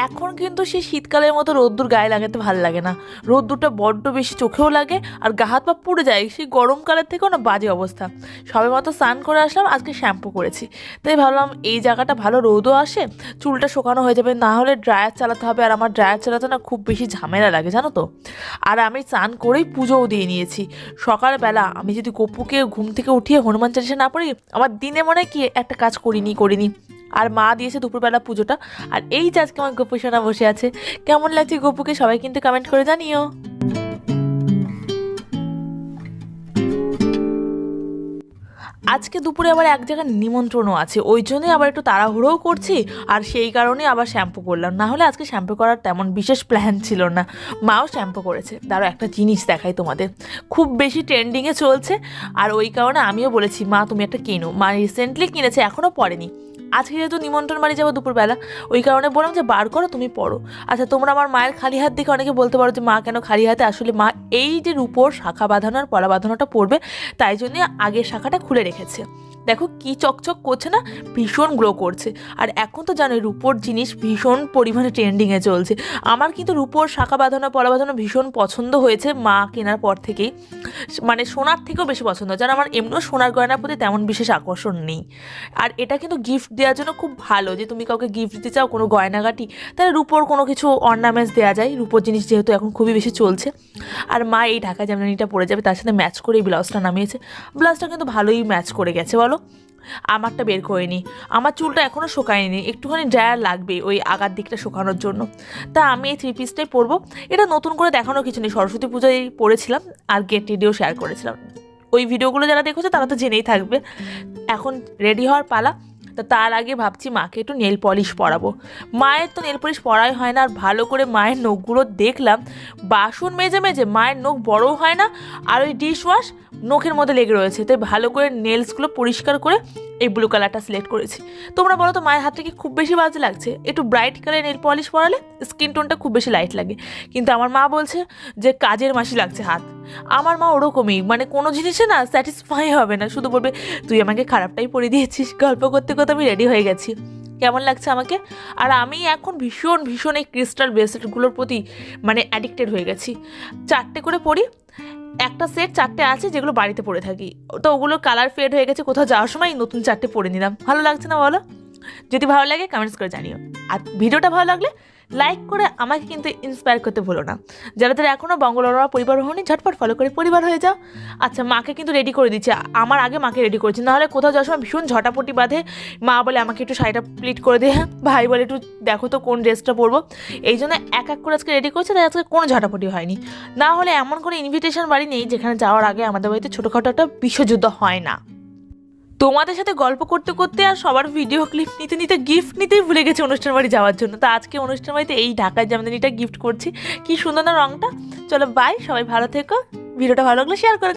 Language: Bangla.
এখন কিন্তু সেই শীতকালের মতো রোদ্দুর গায়ে লাগাতে ভালো লাগে না, রোদ্দুরটা বড্ড বেশি চোখেও লাগে আর গা হাত পা পুড়ে যায়। সেই গরমকালের থেকেও না বাজে অবস্থা। সবে মতো স্নান করে আসলাম, আজকে শ্যাম্পু করেছি, তাই ভাবলাম এই জায়গাটা ভালো রোদও আসে, চুলটা শুকানো হয়ে যাবে, না হলে ড্রায়ার চালাতে হবে, আর আমার ড্রায়ার চালাতে না খুব বেশি ঝামেলা লাগে জানো তো। আর আমি স্নান করেই পুজোও দিয়ে নিয়েছি। সকালবেলা আমি যদি গপুকে ঘুম থেকে উঠিয়ে হনুমান চালিসা না পড়ি, আমার দিনে মনে হয় কি একটা কাজ করিনি। আর মা দিয়েছে দুপুরবেলা পুজোটা, আর এই যে আজকে আমার গপু সোনা বসে আছে। কেমন লাগছে গপুকে সবাই কিন্তু কমেন্ট করে জানিও। আজকে দুপুরে আবার এক জায়গায় নিমন্ত্রণও আছে, ওই জন্যই আবার একটু তাড়াহুড়োও করছি, আর সেই কারণে আবার শ্যাম্পু করলাম, না হলে আজকে শ্যাম্পু করার তেমন বিশেষ প্ল্যান ছিল না। মাও শ্যাম্পু করেছে। দাঁড়াও একটা জিনিস দেখাই তোমাদের, খুব বেশি ট্রেন্ডিংয়ে চলছে, আর ওই কারণে আমিও বলেছি মা তুমি একটা কেনো। মা রিসেন্টলি কিনেছে, এখনও পরেনি। আজকে যেহেতু নিমন্ত্রণ বাড়ি যাবো দুপুরবেলা, ওই কারণে বললাম যে বার করো তুমি পড়ো। আচ্ছা, তোমরা আমার মায়ের খালি হাত দেখে অনেকে বলতে পারো যে মা কেন খালি হাতে, আসলে মা এই যে রূপোর শাখা বাঁধানো আর পলা বাঁধানোটা পড়বে, তাই জন্যে আগের শাখাটা খুলে রেখেছে। দেখো কি চকচক করছে না, ভীষণ গ্লো করছে। আর এখন তো জানোই রূপোর জিনিস ভীষণ পরিমাণে ট্রেন্ডিংয়ে চলছে। আমার কিন্তু রূপোর শাখা বাঁধানো পলা বাঁধানো ভীষণ পছন্দ হয়েছে মা কেনার পর থেকেই, মানে সোনার থেকেও বেশি পছন্দ, যেন আমার এমনিও সোনার গয়নার প্রতি তেমন বিশেষ আকর্ষণ নেই। আর এটা কিন্তু গিফট দেওয়ার জন্য খুব ভালো, যে তুমি কাউকে গিফট দিতে চাও কোনো গয়নাগাটি, তাহলে রূপোর কোনো কিছু অর্নামেন্টস দেওয়া যায়, রূপোর জিনিস যেহেতু এখন খুবই বেশি চলছে। আর মা এই ঢাকা জামদানিটা পরে যাবে, তার সাথে ম্যাচ করে এই ব্লাউজটা নামিয়েছে। ব্লাউজটা কিন্তু ভালোই ম্যাচ করে গেছে বলো। আমারটা বের করিনি, আমার চুলটা এখনও শুকায়নি, একটুখানি ড্রায়ার লাগবে ওই আগার দিকটা শুকানোর জন্য। তা আমি এই থ্রি পিসটাই পরবো। এটা নতুন করে দেখানোর কিছু নেই, সরস্বতী পূজায় পরেছিলাম আর গেট রেডিও শেয়ার করেছিলাম, ওই ভিডিওগুলো যারা দেখেছে তারা তো জেনেই থাকবে। এখন রেডি হওয়ার পালা। তো তার আগে ভাবছি মাকে একটু নেল পলিশ পরাবো। মায়ের তো নেল পলিশ পরাই হয় না, আর ভালো করে মায়ের নখগুলো দেখলাম, বাসন মেজে মেজে মায়ের নখ বড়ও হয় না, আর ওই ডিশ ওয়াশ নখের মধ্যে লেগে রয়েছে, তাই ভালো করে নেলসগুলো পরিষ্কার করে এই ব্লু কালারটা সিলেক্ট করেছি। তোমরা বলো তো মায়ের হাতটা কি খুব বেশি বাজে লাগছে? একটু ব্রাইট কালার নেল পলিশ পরালে স্কিন টোনটা খুব বেশি লাইট লাগে, কিন্তু আমার মা বলছে যে কাজের মাসি লাগছে হাত। আমার মা ওরকমই, মানে কোনো জিনিসে না স্যাটিসফাই হবে না, শুধু বলবে তুই আমাকে খারাপটাই পরে দিয়েছিস। গল্প করতে করতে আমি রেডি হয়ে গেছি, কেমন লাগছে আমাকে। আর আমি এখন ভীষণ ভীষণ এই ক্রিস্টাল ব্রেসলেটগুলোর প্রতি মানে অ্যাডিক্টেড হয়ে গেছি। 4টে করে পরি, একটা সেট 4টে আছে যেগুলো বাড়িতে পরে থাকি, তো ওগুলো কালার ফেড হয়ে গেছে, কোথাও যাওয়ার সময় নতুন 4টে পরে নিলাম। ভালো লাগছে না বলো? যদি ভালো লাগে কমেন্টস করে জানিও, আর ভিডিওটা ভালো লাগলে লাইক করে আমাকে কিন্তু ইন্সপায়ার করতে ভুলো না। যারা যারা এখনও বঙ্গলরা পরিবার হয়নি, ঝটপট ফলো করে পরিবার হয়ে যাও। আচ্ছা, মাকে কিন্তু রেডি করে দিচ্ছে, আমার আগে মাকে রেডি করেছি, নাহলে কোথাও যাওয়ার সময় ভীষণ ঝটাপটি বাঁধে। মা বলে আমাকে একটু শাড়িটা প্লিট করে দে, ভাই বলে একটু দেখো তো কোন ড্রেসটা পরবো। এই জন্য এক এক করে আজকে রেডি করছে, তাই আজকে কোনো ঝটাপটি হয়নি। না হলে এমন কোনো ইনভিটেশন বাড়ি নেই যেখানে যাওয়ার আগে আমাদের বাড়িতে ছোটোখাটো একটা বিশ্বযুদ্ধ হয় না। তোমাদের সাথে গল্প করতে করতে আর সবার ভিডিও ক্লিপ নিতে নিতে গিফট নিতেই ভুলে গেছে অনুষ্ঠান বাড়ি যাওয়ার জন্য। তো আজকে অনুষ্ঠান বাড়িতে এই ঢাকার জামদানিটা গিফট করছি, কি সুন্দর না রঙটা। চলো বাই, সবাই ভালো থেকো, ভিডিওটা ভালো লাগলে শেয়ার করে